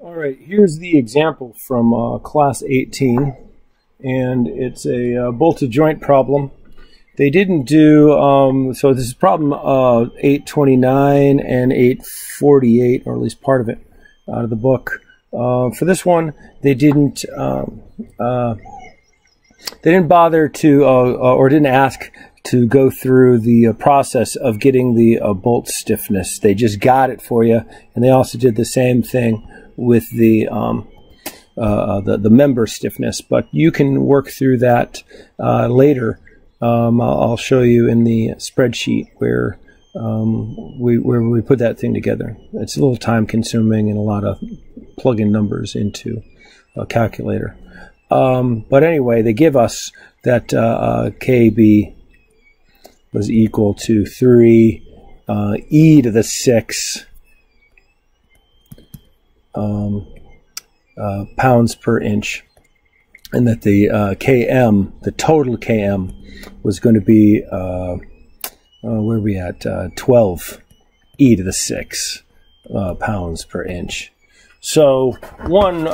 All right, here's the example from class 18, and it's a bolted joint problem. They didn't do, so this is problem 829 and 848, or at least part of it, out of the book. For this one, they didn't bother to, or didn't ask to go through the process of getting the bolt stiffness. They just got it for you, and they also did the same thing with the member stiffness. But you can work through that later. I'll show you in the spreadsheet where we put that thing together. It's a little time consuming and a lot of plugging numbers into a calculator. But anyway, they give us that KB was equal to 3 e to the 6 pounds per inch, and that the km, the total km, was going to be where are we at? 12 e to the 6 pounds per inch. So one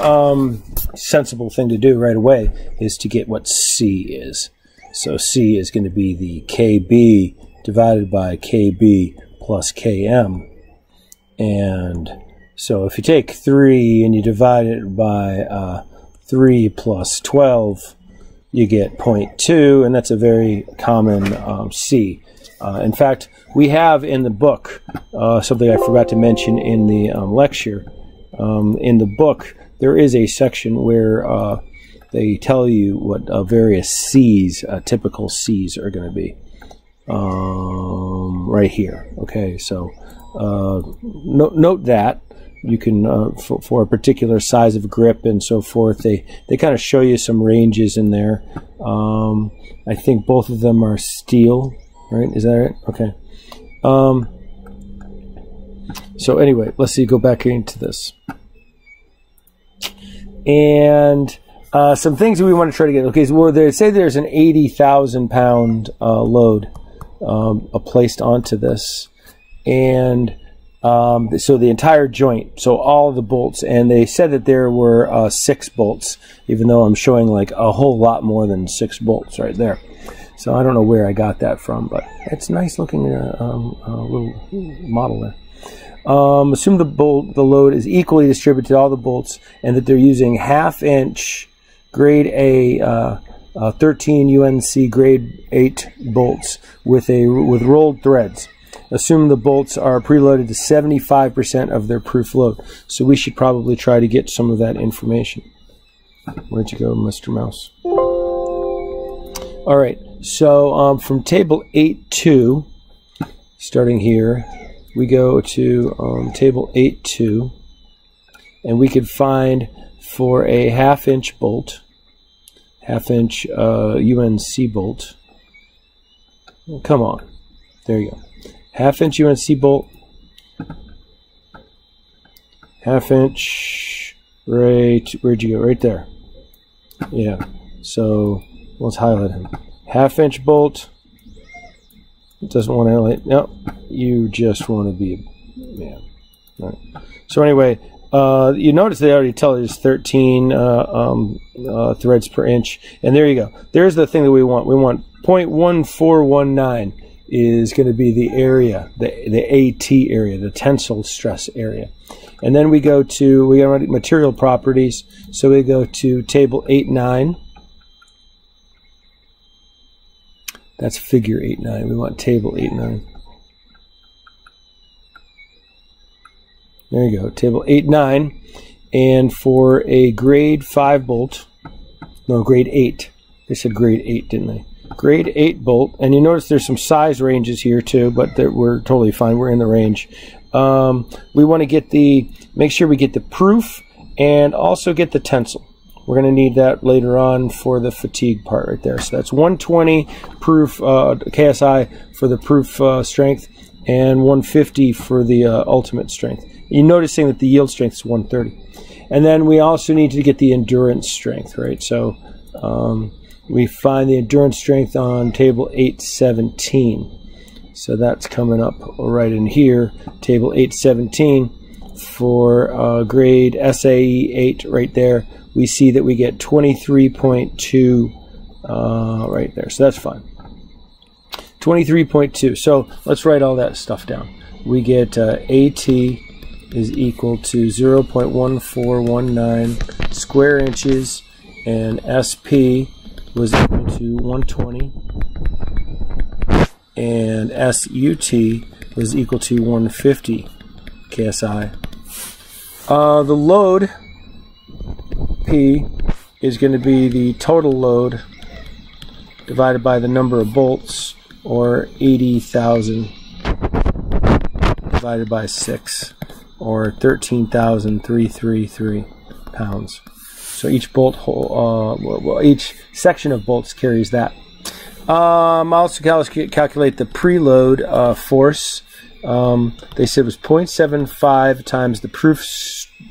sensible thing to do right away is to get what C is. So C is going to be the KB divided by KB plus KM. And so if you take 3 and you divide it by 3 plus 12, you get 0.2, and that's a very common C. In fact, we have in the book, something I forgot to mention in the lecture, in the book there is a section where they tell you what various C's, typical C's, are going to be. Right here. Okay, so note that. You can, for a particular size of grip and so forth, they kind of show you some ranges in there. I think both of them are steel, right? Is that right? Okay. So anyway, let's see, go back into this. And some things that we want to try to get. Okay, so well, they say there's an 80,000 pound load placed onto this, and so the entire joint, so all of the bolts, and they said that there were 6 bolts, even though I'm showing like a whole lot more than 6 bolts right there. So I don't know where I got that from, but it's nice looking little model there. Assume the load is equally distributed to all the bolts, and that they're using 1/2 inch grade A 13 UNC grade 8 bolts with rolled threads. Assume the bolts are preloaded to 75% of their proof load. So we should probably try to get some of that information. Where'd you go, Mr. Mouse? All right, so from table 8.2, starting here, we go to table 8.2, and we could find for a 1/2 inch bolt, 1/2 inch UNC bolt. Come on, there you go. 1/2 inch UNC bolt, 1/2 inch, right, where'd you go? Right there. Yeah, so let's highlight him. 1/2 inch bolt. It doesn't want to highlight. No, you just want to be a man. All right. So anyway, you notice they already tell us 13 threads per inch, and there you go. There's the thing that we want. We want 0.1419. Is going to be the area, the AT area, the tensile stress area. And then we go to, we got material properties, so we go to table 8.9. That's figure 8.9. We want table 8.9. There you go, table 8.9. And for a grade 5 bolt, no, grade 8. They said grade 8, didn't they? Grade 8 bolt, and you notice there's some size ranges here too, but we're totally fine. We're in the range. We want to get make sure we get the proof and also get the tensile. We're going to need that later on for the fatigue part right there. So that's 120 proof KSI for the proof strength, and 150 for the ultimate strength. You're noticing that the yield strength is 130. And then we also need to get the endurance strength, right? So we find the endurance strength on table 817. So that's coming up right in here, table 817. for grade SAE 8 right there, we see that we get 23.2 right there. So that's fine. 23.2. So let's write all that stuff down. We get AT is equal to 0.1419 square inches, and SP was equal to 120, and SUT was equal to 150 KSI. The load P is going to be the total load divided by the number of bolts, or 80,000 divided by 6, or 13,333 pounds. So each bolt hole, each section of bolts carries that. Also calculate the preload force. They said it was 0.75 times the proof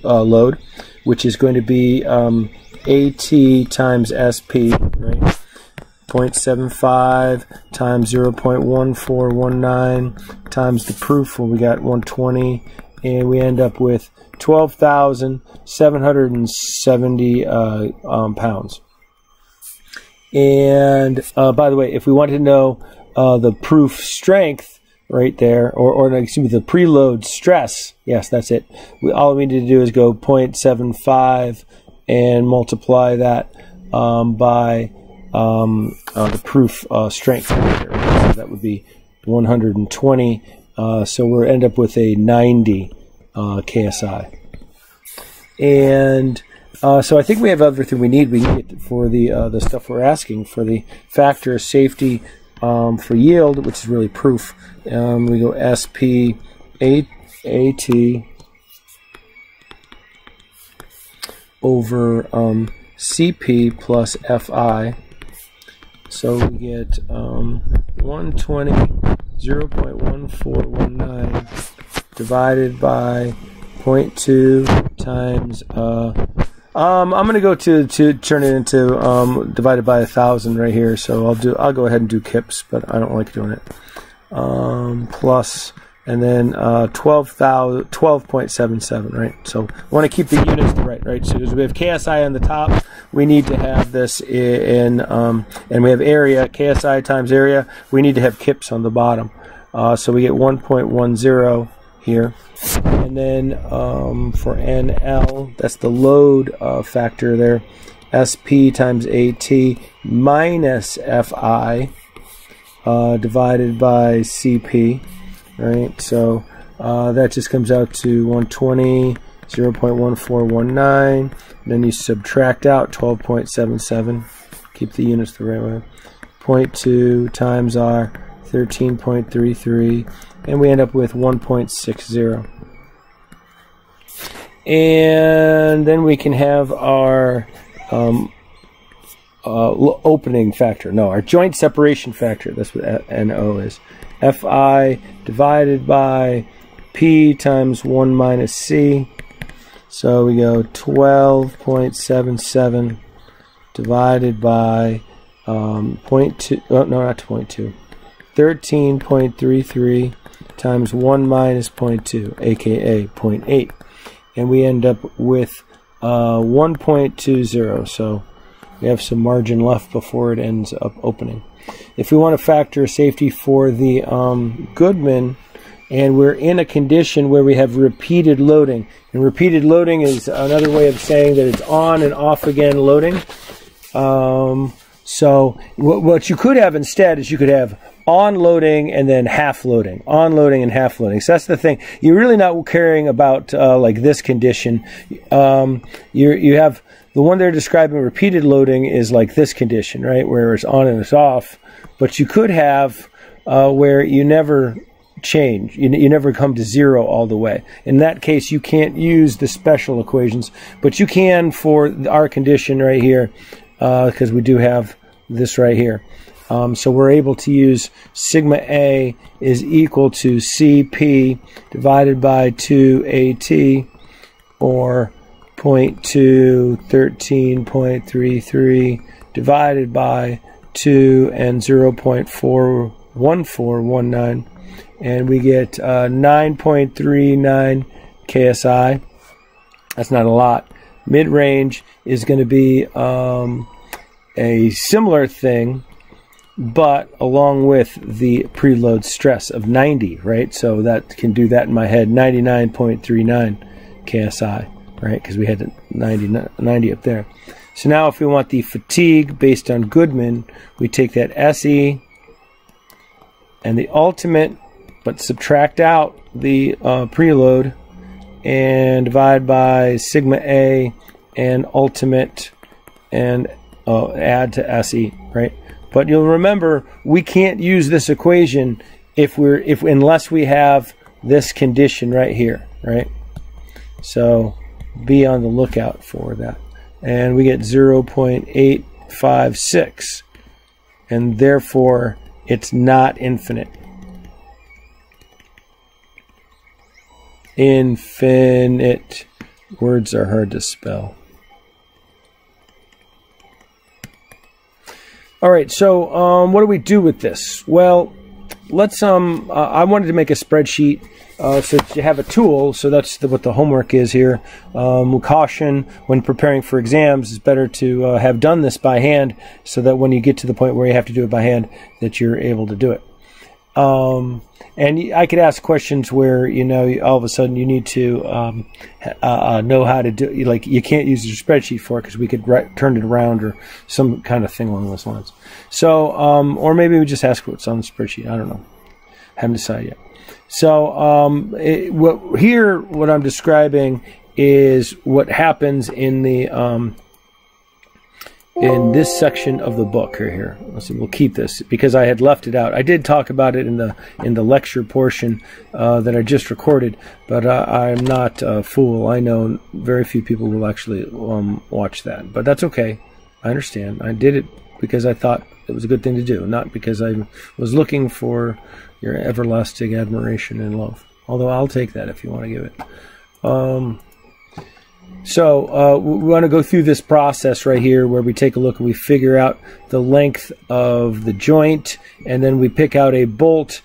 load, which is going to be AT times SP, right? 0.75 times 0.1419 times the proof, well, we got 120, and we end up with 12,770 pounds. And by the way, if we want to know the proof strength right there, or excuse me, the preload stress, yes, that's it. All we need to do is go 0.75 and multiply that by the proof strength. Right? So that would be 120. So we'll end up with a 90 KSI. And so I think we have everything we need. We need it for the stuff we're asking for, the factor of safety for yield, which is really proof. We go SP AT over CP plus FI. So we get 120, 0.1419 divided by 0.2 times. I'm going to go to turn it into divided by 1,000 right here. So I'll go ahead and do kips, but I don't like doing it. Plus, and then 12.77, right? So we want to keep the units to right? So because we have KSI on the top, we need to have this in, and we have area, KSI times area, we need to have kips on the bottom. So we get 1.10 here. And then for NL, that's the load factor there, SP times AT minus FI divided by CP. Right, so that just comes out to 120, 0.1419. Then you subtract out 12.77. Keep the units the right way. 0.2 times our 13.33, and we end up with 1.60. And then we can have our opening factor. No, our joint separation factor. That's what NO is. Fi divided by P times 1 minus C. So we go 12.77 divided by 0.2, oh, no, not 0.2, 13.33 times 1 minus 0.2, aka 0.8. And we end up with 1.20. So we have some margin left before it ends up opening. If we want to factor safety for the Goodman, and we're in a condition where we have repeated loading, and repeated loading is another way of saying that it's on and off again loading. So what you could have instead is you could have on loading and then half loading, on loading and half loading. So that's the thing. You're really not caring about like this condition. You have the one they're describing, repeated loading, is like this condition, right, where it's on and it's off. But you could have where you never change. You never come to zero all the way. In that case, you can't use the special equations, but you can for our condition right here, because we do have this right here. So we're able to use sigma A is equal to CP divided by 2AT, or 0.2, 13.33 divided by 2 and 0.41419, and we get 9.39 KSI. That's not a lot. Mid-range is going to be a similar thing, but along with the preload stress of 90, right? So that can do that in my head, 99.39 KSI, right? Because we had 90 up there. So now if we want the fatigue based on Goodman, we take that SE and the ultimate, but subtract out the preload and divide by sigma A and ultimate and add to SE, right? But you'll remember we can't use this equation unless we have this condition right here, right? So be on the lookout for that. And we get 0.856, and therefore it's not infinite. Infinite. Words are hard to spell. All right, so what do we do with this? Well, let's I wanted to make a spreadsheet so that you have a tool. So that's what the homework is here. We'll caution when preparing for exams, it's better to have done this by hand so that when you get to the point where you have to do it by hand, that you're able to do it. And I could ask questions where, you know, all of a sudden you need to know how to do, like you can't use your spreadsheet for it because we could turn it around or some kind of thing along those lines. So, or maybe we just ask what's on the spreadsheet. I don't know. Haven't decided yet. So what I'm describing is what happens in the in this section of the book here. Let's see, we'll keep this because I had left it out. I did talk about it in the lecture portion that I just recorded, but I'm not a fool. I know very few people will actually watch that, but that's okay. I understand. I did it because I thought it was a good thing to do, not because I was looking for your everlasting admiration and love. Although I'll take that if you want to give it. So we want to go through this process right here where we take a look and we figure out the length of the joint, and then we pick out a bolt,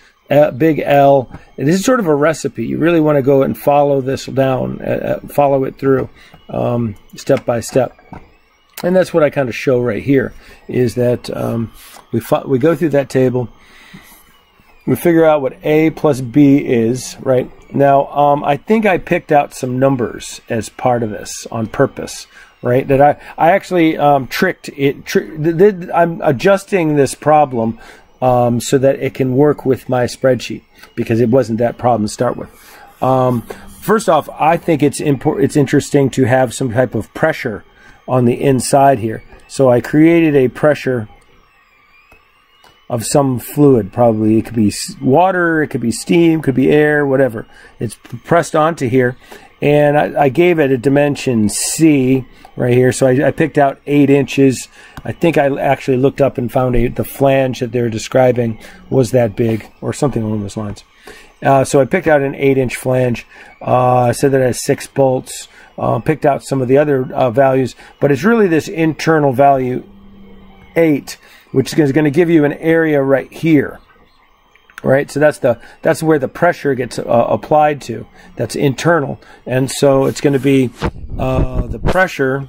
big L. And this is sort of a recipe. You really want to go and follow this down, follow it through step by step. And that's what I kind of show right here, is that we go through that table. We figure out what A plus B is, right? Now, I think I picked out some numbers as part of this on purpose, right? That I actually tricked it. I'm adjusting this problem so that it can work with my spreadsheet because it wasn't that problem to start with. First off, I think it's interesting to have some type of pressure on the inside here. So I created a pressure of some fluid, probably. It could be water, it could be steam, it could be air, whatever. It's pressed onto here, and I gave it a dimension C right here. So I picked out 8 inches. I think I actually looked up and found the flange that they're describing was that big, or something along those lines. So I picked out an 8-inch flange. I said that it has 6 bolts. Picked out some of the other values, but it's really this internal value 8, which is going to give you an area right here, right? So that's where the pressure gets applied to. That's internal, and so it's going to be the pressure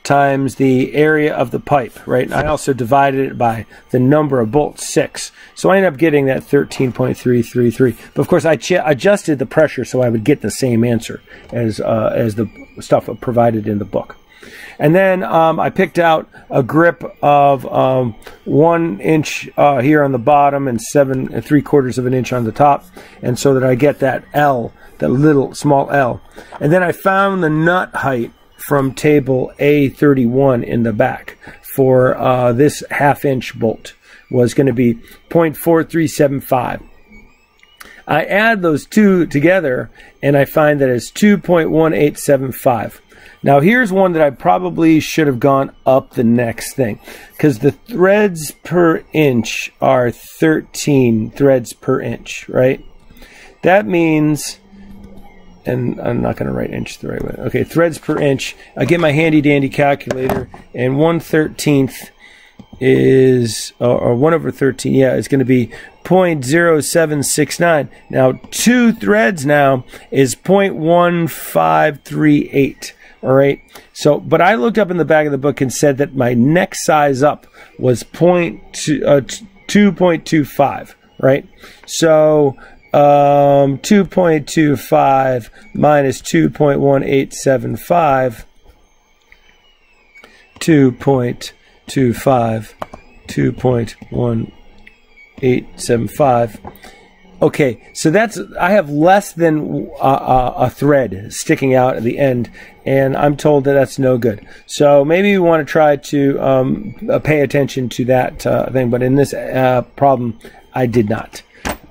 times the area of the pipe, right? And I also divided it by the number of bolts, 6. So I ended up getting that 13.333. But of course, I adjusted the pressure so I would get the same answer as the stuff provided in the book. And then I picked out a grip of 1 inch here on the bottom and 7 3/4 of an inch on the top, and so that I get that L, that little small L. And then I found the nut height from table A31 in the back for this 1/2 inch bolt was going to be 0.4375. I add those two together and I find that it's 2.1875. Now here's one that I probably should have gone up the next thing, because the threads per inch are 13 threads per inch, right? That means, and I'm not going to write inch the right way. Okay, threads per inch. I get my handy dandy calculator, and 1/13 is, or 1 over 13, yeah, it's going to be 0.0769. Now, 2 threads now is 0.1538. All right. So, but I looked up in the back of the book and said that my next size up was 2.25. Right. So, 2.25 minus 2.1875. 2.1875. Okay, so that's, I have less than a thread sticking out at the end, and I'm told that that's no good. So maybe we want to try to pay attention to that thing, but in this problem, I did not.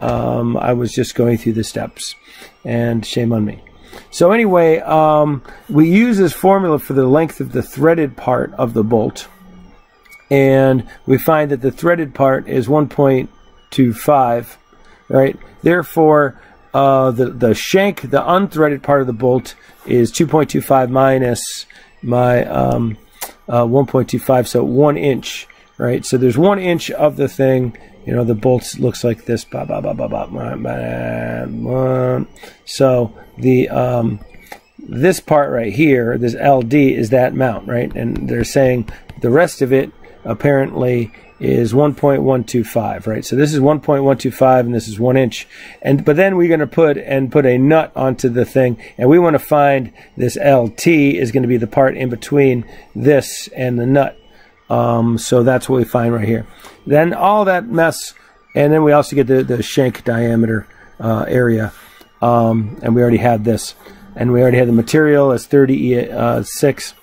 I was just going through the steps, and shame on me. So anyway, we use this formula for the length of the threaded part of the bolt, and we find that the threaded part is 1.25, right? Therefore, the shank, the unthreaded part of the bolt, is 2.25 minus my 1.25, so 1 inch, right? So there's 1 inch of the thing. You know, the bolt looks like this. So the this part right here, this LD, is that mount, right? And they're saying the rest of it apparently is 1.125, right? So this is 1.125 and this is 1 inch. But then we're going to put a nut onto the thing, and we want to find this LT is going to be the part in between this and the nut. So that's what we find right here. Then all that mess, and then we also get the shank diameter area, and we already had this, and we already had the material as 36,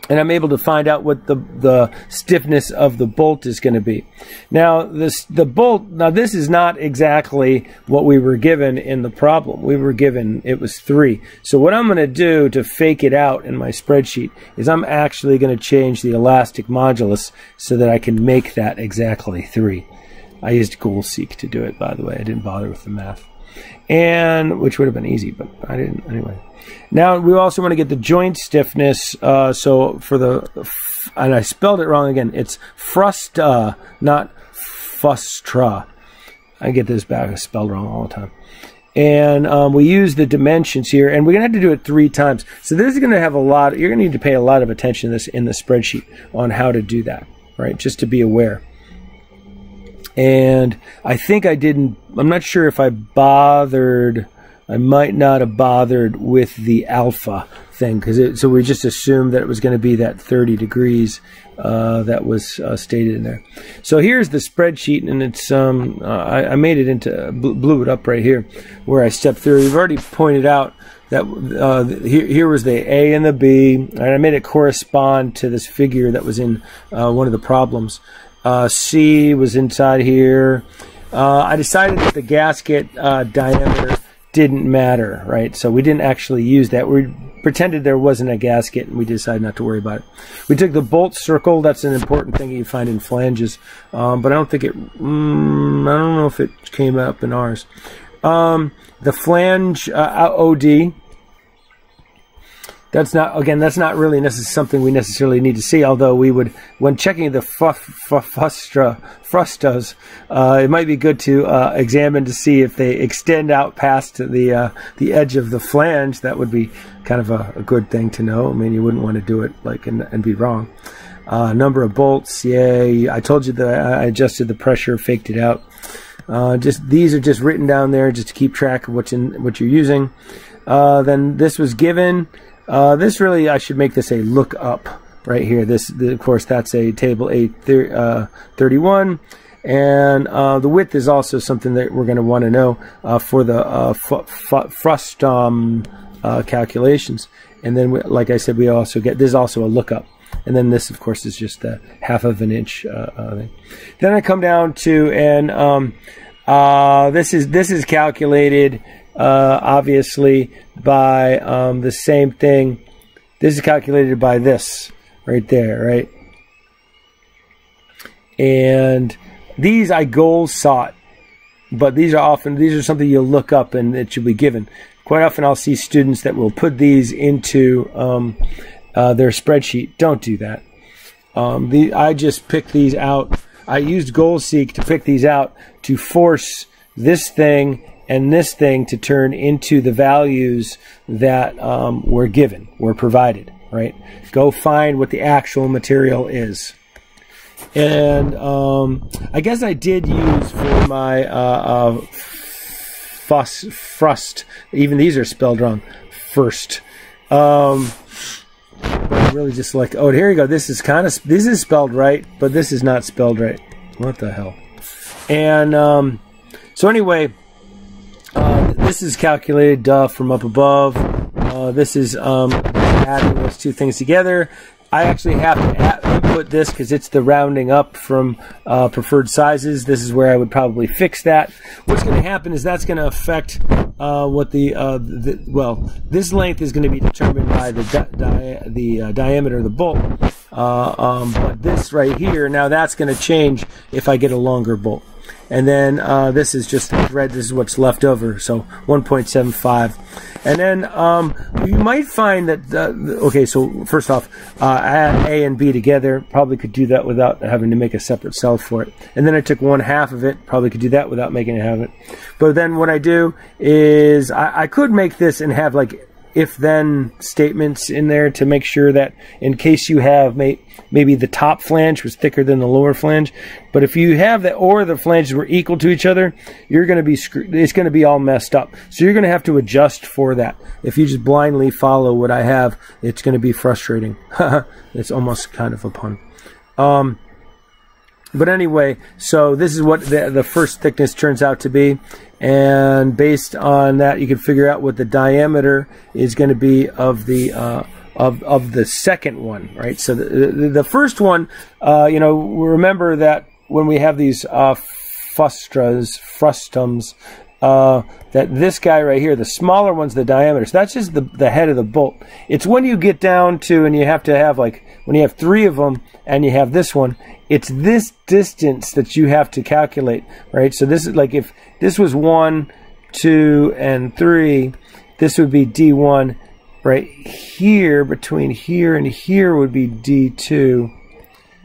and I'm able to find out what the stiffness of the bolt is going to be. Now the bolt. Now this is not exactly what we were given in the problem. We were given it was 3. So what I'm going to do to fake it out in my spreadsheet is I'm actually going to change the elastic modulus so that I can make that exactly 3. I used GoalSeek to do it, by the way. I didn't bother with the math, and which would have been easy, but I didn't anyway. Now we also want to get the joint stiffness. So for and I spelled it wrong again. It's frusta, not fustra. I get this back spelled wrong all the time. And we use the dimensions here, and we're going to have to do it 3 times. So this is going to have a lot. You're going to need to pay a lot of attention to this in the spreadsheet on how to do that, right? Just to be aware. And I think I didn't. I'm not sure if I bothered. I might not have bothered with the alpha thing, so we just assumed that it was going to be that 30 degrees that was stated in there. So here's the spreadsheet, and it's I made it into blew it up right here where I stepped through. We've already pointed out that here was the A and the B, and I made it correspond to this figure that was in one of the problems. C was inside here. I decided that the gasket diameter didn't matter, right? So we didn't actually use that. We pretended there wasn't a gasket, and we decided not to worry about it. We took the bolt circle. That's an important thing you find in flanges, but I don't think it. I don't know if it came up in ours. The flange OD. That's not, again, that's not really something we necessarily need to see, although we would, when checking the frustas, it might be good to examine to see if they extend out past the edge of the flange. That would be kind of a good thing to know. I mean, you wouldn't want to do it like and be wrong. Number of bolts, yay. I told you that I adjusted the pressure, faked it out. These are just written down there just to keep track of what you're using. Then this was given. This really, I should make this a look up right here. Of course, that's a table A31, and the width is also something that we're going to want to know for the frustum calculations. And then, like I said, we also get this is also a lookup. And then this, of course, is just a 1/2 inch thing. Then I come down to, and this is calculated. Obviously by the same thing. This is calculated by this right there, right? And these I goal sought, but these are something you'll look up and it should be given. Quite often I'll see students that will put these into their spreadsheet. Don't do that. I just picked these out. I used GoalSeek to pick these out to force this thing and this thing to turn into the values that were provided, right? Go find what the actual material is. And I guess I did use for my frust, even these are spelled wrong, first. But I'm really just like, oh, here you go. This is spelled right, but this is not spelled right. What the hell? And so anyway, this is calculated from up above. This is adding those two things together. I actually have to input this because it's the rounding up from preferred sizes. This is where I would probably fix that. What's going to happen is that's going to affect what well, this length is going to be determined by the diameter of the bolt. But this right here, now that's going to change if I get a longer bolt. And then this is just the thread. This is what's left over, so 1.75. And then you might find that, okay, so first off, add A and B together. Probably could do that without having to make a separate cell for it. And then I took 1/2 of it. Probably could do that without making it have it. But then what I do is I could make this and have like if-then statements in there to make sure that in case you have maybe the top flange was thicker than the lower flange, but if you have that or the flanges were equal to each other, you're going to be it's going to be all messed up. So you're going to have to adjust for that. If you just blindly follow what I have, it's going to be frustrating. It's almost kind of a pun. But anyway, so this is what the first thickness turns out to be. And based on that, you can figure out what the diameter is going to be of the second one, right? So the first one, remember that when we have these frustums, that this guy right here, the smaller one's the diameter. So that's just the head of the bolt. It's when you get down to, and you have to have like, when you have 3 of them and you have this one, it's this distance that you have to calculate, right? So this is like if this was 1, 2, and 3, this would be D1. Right here, between here and here would be D2.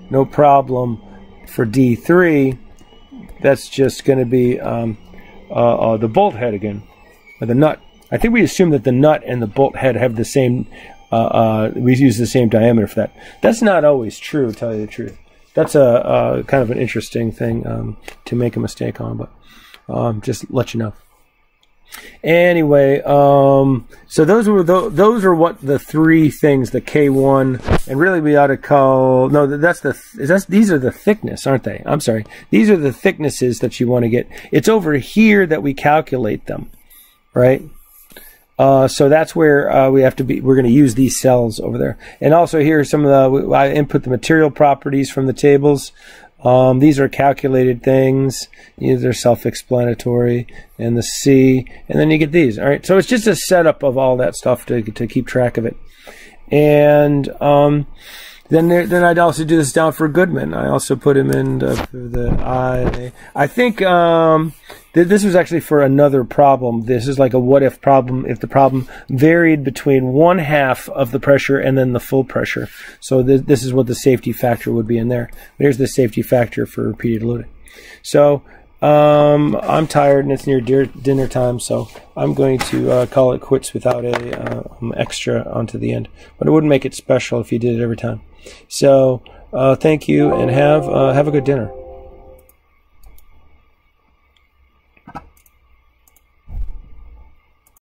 No problem. For D3, that's just going to be the bolt head again, or the nut. I think we assume that the nut and the bolt head have the same, we use the same diameter for that. That's not always true, to tell you the truth. That's a kind of an interesting thing to make a mistake on, but just let you know. Anyway, so those are what the 3 things, the K1, and really we ought to call, no, these are the thickness, aren't they? I'm sorry. These are the thicknesses that you want to get. It's over here that we calculate them, right? So that's where we're going to use these cells over there. And also here are some of I input the material properties from the tables. These are calculated things. These are self-explanatory. And the C, and then you get these. All right, so it's just a setup of all that stuff to keep track of it. And then I'd also do this down for Goodman. I also put him in the I. I think this was actually for another problem. This is like a what-if problem if the problem varied between 1/2 of the pressure and then the full pressure. So this is what the safety factor would be in there. But here's the safety factor for repeated loading. So I'm tired and it's near dinner time, so I'm going to call it quits without a extra onto the end. But it wouldn't make it special if you did it every time. So thank you and have a good dinner.